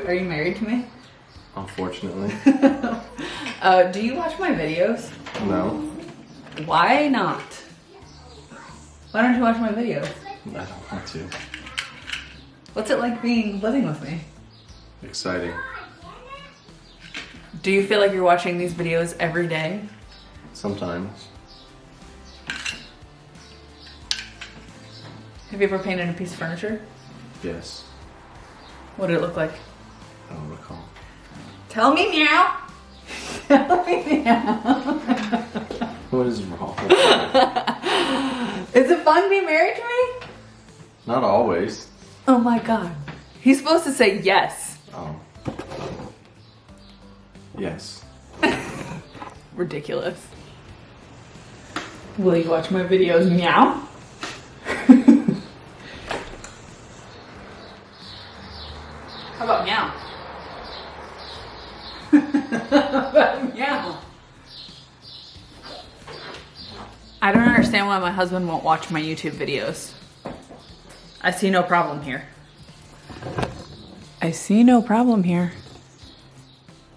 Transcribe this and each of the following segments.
Are you married to me? Unfortunately. Do you watch my videos? No. Why not? Why don't you watch my videos? I don't want to. What's it like living with me? Exciting. Do you feel like you're watching these videos every day? Sometimes. Have you ever painted a piece of furniture? Yes. What did it look like? I don't recall. Tell me meow. Tell me meow. What is wrong with that? Is it fun being married to me? Not always. Oh my god. He's supposed to say yes. Oh. Yes. Ridiculous. Will you watch my videos meow? How about meow? How about meow? I don't understand why my husband won't watch my YouTube videos. I see no problem here. I see no problem here.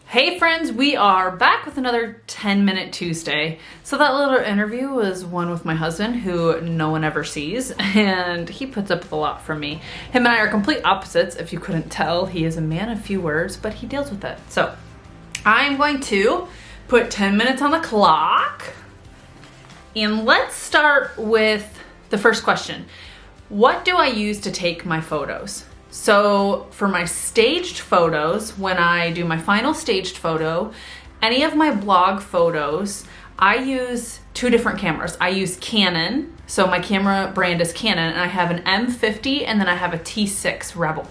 Hey friends, we are back with another 10-minute Tuesday. So that little interview was one with my husband who no one ever sees, and he puts up with a lot from me. Him and I are complete opposites, if you couldn't tell. He is a man of few words, but he deals with it. So I'm going to put 10 minutes on the clock, and let's start with the first question. What do I use to take my photos? So for my staged photos, when I do my final staged photo, any of my blog photos, I use two different cameras. I use Canon, so my camera brand is Canon, and I have an M50 and then I have a T6 Rebel.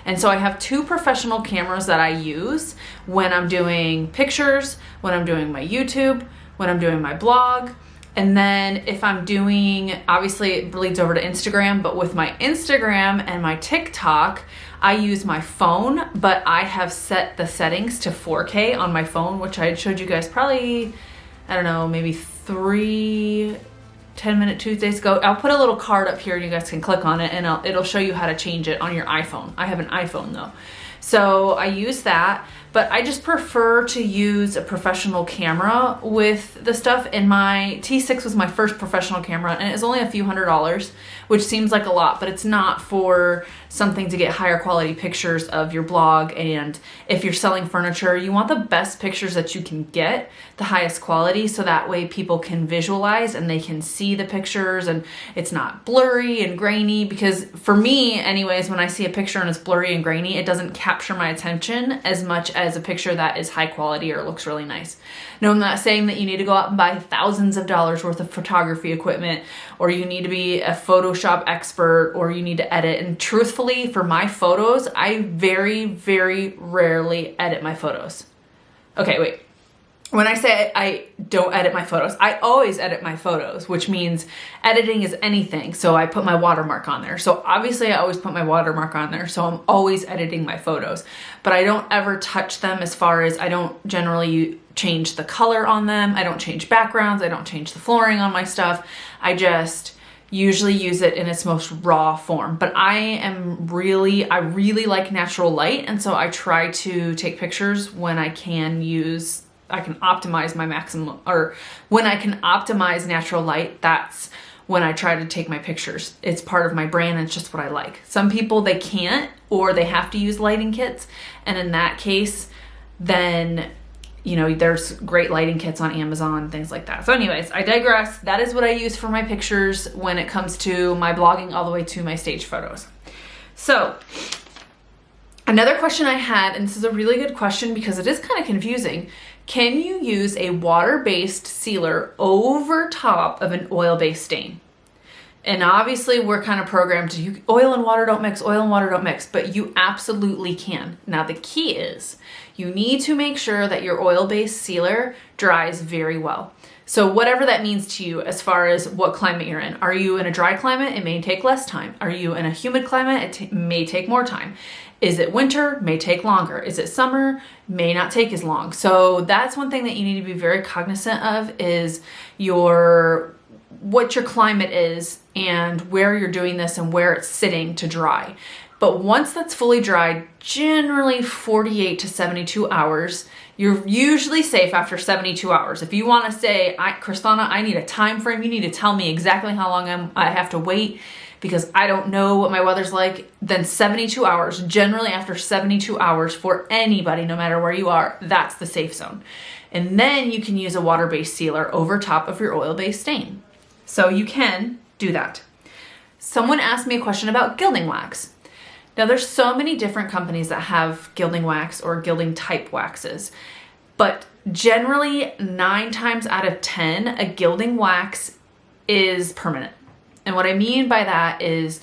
And so I have two professional cameras that I use when I'm doing pictures, when I'm doing my YouTube, when I'm doing my blog. And then if I'm doing, obviously it bleeds over to Instagram, but with my Instagram and my TikTok, I use my phone, but I have set the settings to 4K on my phone, which I showed you guys probably, I don't know, maybe 3 10-minute Tuesdays ago. I'll put a little card up here and you guys can click on it and it'll show you how to change it on your iPhone. I have an iPhone though. So I use that, but I just prefer to use a professional camera with the stuff. And my T6 was my first professional camera and it's only a few $100s, which seems like a lot, but it's not for something to get higher quality pictures of your blog. And if you're selling furniture, you want the best pictures that you can get, the highest quality, so that way people can visualize and they can see the pictures and it's not blurry and grainy. Because for me anyways, when I see a picture and it's blurry and grainy, it doesn't capture my attention as much as a picture that is high quality or looks really nice. No, I'm not saying that you need to go out and buy thousands of dollars worth of photography equipment, or you need to be a Photoshop expert, or you need to edit. And truthfully, for my photos, I very, very rarely edit my photos. Okay, wait. When I say I don't edit my photos, I always edit my photos, which means editing is anything. So I put my watermark on there. So obviously I always put my watermark on there. So I'm always editing my photos, but I don't ever touch them, as far as I don't generally change the color on them. I don't change backgrounds. I don't change the flooring on my stuff. I just usually use it in its most raw form. But I really like natural light. And so I try to take pictures when I can optimize my maximum, or when I can optimize natural light, that's when I try to take my pictures. It's part of my brand and it's just what I like. Some people, they can't, or they have to use lighting kits. And in that case, then, you know, there's great lighting kits on Amazon, things like that. So anyways, I digress. That is what I use for my pictures when it comes to my blogging all the way to my stage photos. So another question I had, and this is a really good question because it is kind of confusing. Can you use a water-based sealer over top of an oil-based stain? And obviously we're kind of programmed to oil and water don't mix, oil and water don't mix, but you absolutely can. Now the key is you need to make sure that your oil-based sealer dries very well. So whatever that means to you as far as what climate you're in. Are you in a dry climate? It may take less time. Are you in a humid climate? It may take more time. Is it winter? May take longer. Is it summer? May not take as long. So that's one thing that you need to be very cognizant of, is what your climate is and where you're doing this and where it's sitting to dry. But once that's fully dried, generally 48 to 72 hours, you're usually safe after 72 hours. If you want to say, Crys'Dawna, I need a time frame, you need to tell me exactly how long I have to wait because I don't know what my weather's like, then 72 hours, generally after 72 hours for anybody, no matter where you are, that's the safe zone. And then you can use a water-based sealer over top of your oil-based stain. So you can do that. Someone asked me a question about gilding wax. Now there's so many different companies that have gilding wax or gilding type waxes, but generally 9 times out of 10, a gilding wax is permanent. And what I mean by that is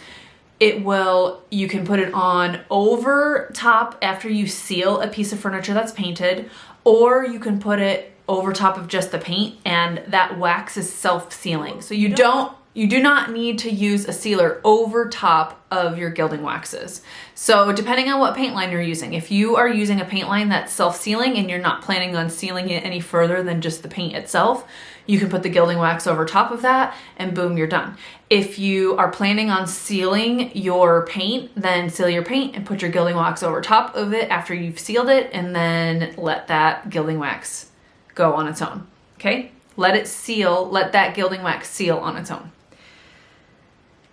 you can put it on over top after you seal a piece of furniture that's painted, or you can put it over top of just the paint and that wax is self-sealing. So you do not need to use a sealer over top of your gilding waxes. So depending on what paint line you're using, if you are using a paint line that's self-sealing and you're not planning on sealing it any further than just the paint itself, you can put the gilding wax over top of that and boom, you're done. If you are planning on sealing your paint, then seal your paint and put your gilding wax over top of it after you've sealed it, and then let that gilding wax go on its own, okay? Let that gilding wax seal on its own.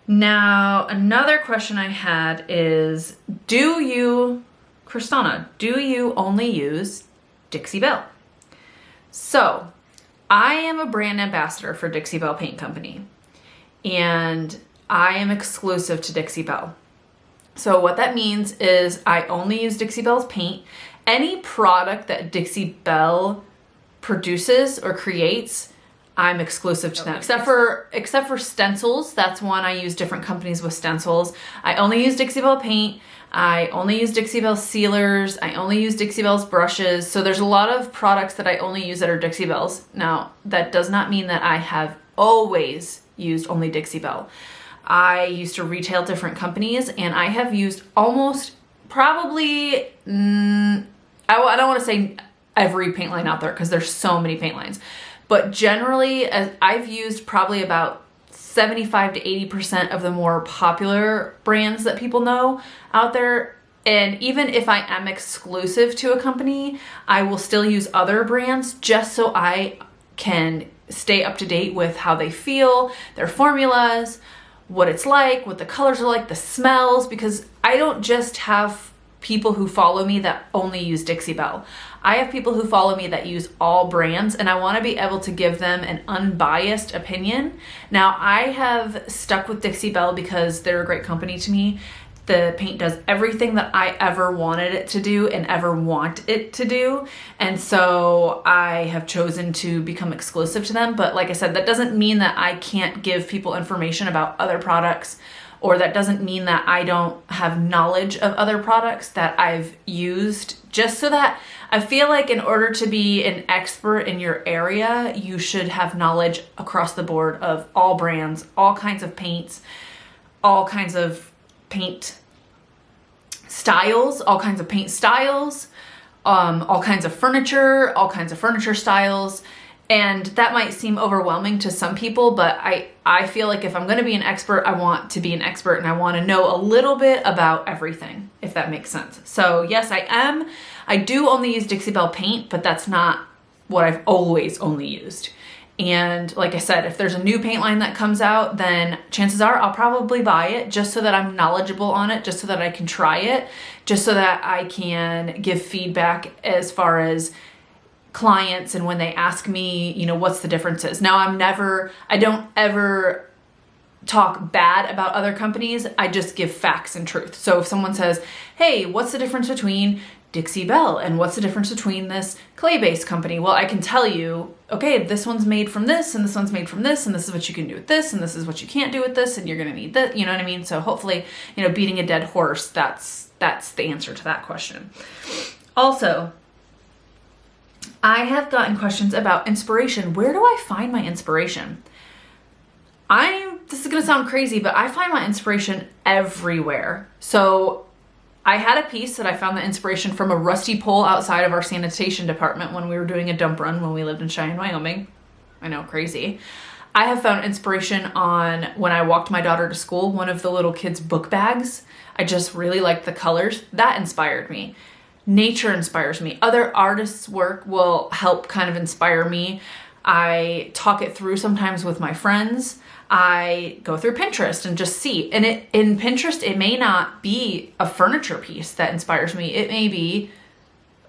Now, another question I had is, Crys'Dawna, do you only use Dixie Belle? So, I am a brand ambassador for Dixie Belle Paint Company, and I am exclusive to Dixie Belle. So what that means is I only use Dixie Belle's paint. Any product that Dixie Belle produces or creates, I'm exclusive to them. Except for stencils, that's one I use different companies with stencils. I only use Dixie Belle paint. I only use Dixie Belle sealers. I only use Dixie Belle's brushes. So there's a lot of products that I only use that are Dixie Belle's. Now, that does not mean that I have always used only Dixie Belle. I used to retail different companies, and I have used almost probably, I don't want to say every paint line out there because there's so many paint lines. But generally, I've used probably about 75 to 80% of the more popular brands that people know out there. And even if I am exclusive to a company, I will still use other brands just so I can stay up to date with how they feel, their formulas, what it's like, what the colors are like, the smells, because I don't just have people who follow me that only use Dixie Belle. I have people who follow me that use all brands, and I want to be able to give them an unbiased opinion. Now, I have stuck with Dixie Belle because they're a great company to me. The paint does everything that I ever wanted it to do and ever want it to do. And so I have chosen to become exclusive to them. But like I said, that doesn't mean that I can't give people information about other products, or that doesn't mean that I don't have knowledge of other products that I've used, just so that I feel like in order to be an expert in your area, you should have knowledge across the board of all brands, all kinds of paints, all kinds of paint styles, all kinds of paint styles, all kinds of furniture styles. And that might seem overwhelming to some people, but I feel like if I'm going to be an expert, I want to be an expert, and I want to know a little bit about everything, if that makes sense. So yes, I do only use Dixie Belle paint, but that's not what I've always only used. And like I said, if there's a new paint line that comes out, then chances are I'll probably buy it just so that I'm knowledgeable on it, just so that I can try it, just so that I can give feedback as far as clients and when they ask me, you know, what's the differences. Now, I don't ever talk bad about other companies. I just give facts and truth. So if someone says, hey, what's the difference between Dixie Belle and what's the difference between this clay-based company? Well, I can tell you, okay, this one's made from this and this one's made from this, and this is what you can do with this, and this is what you can't do with this, and you're going to need that, you know what I mean? So hopefully, you know, beating a dead horse, that's the answer to that question. Also, I have gotten questions about inspiration. Where do I find my inspiration? This is going to sound crazy, but I find my inspiration everywhere. So I had a piece that I found the inspiration from a rusty pole outside of our sanitation department when we were doing a dump run when we lived in Cheyenne, Wyoming. I know, crazy. I have found inspiration on when I walked my daughter to school, one of the little kids' book bags. I just really like the colors. That inspired me. Nature inspires me. Other artists' work will help kind of inspire me. I talk it through sometimes with my friends. I go through Pinterest and just see. And in Pinterest, it may not be a furniture piece that inspires me. It may be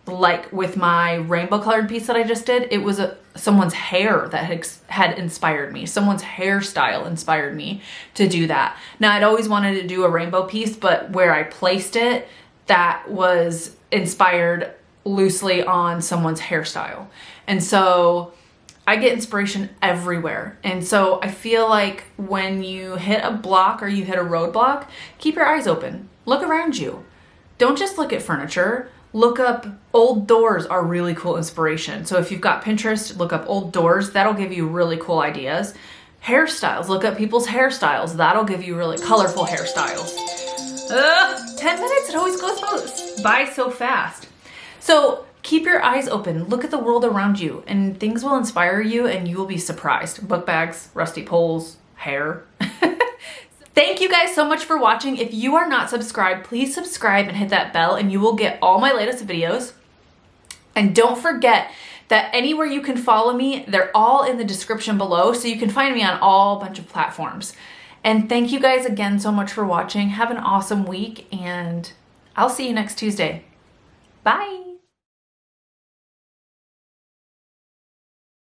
like with my rainbow colored piece that I just did, it was someone's hair that had inspired me. Someone's hairstyle inspired me to do that. Now, I'd always wanted to do a rainbow piece, but where I placed it, that was inspired loosely on someone's hairstyle. And so I get inspiration everywhere. And so I feel like when you hit a block or you hit a roadblock, keep your eyes open. Look around you. Don't just look at furniture. Look up old doors are really cool inspiration. So if you've got Pinterest, look up old doors. That'll give you really cool ideas. Hairstyles, look up people's hairstyles. That'll give you really colorful hairstyles. 10 minutes, it always goes by so fast. So keep your eyes open. Look at the world around you and things will inspire you and you will be surprised. Book bags, rusty poles, hair. Thank you guys so much for watching. If you are not subscribed, please subscribe and hit that bell and you will get all my latest videos. And don't forget that anywhere you can follow me, they're all in the description below, so you can find me on all bunch of platforms. And thank you guys again so much for watching. Have an awesome week and I'll see you next Tuesday. Bye.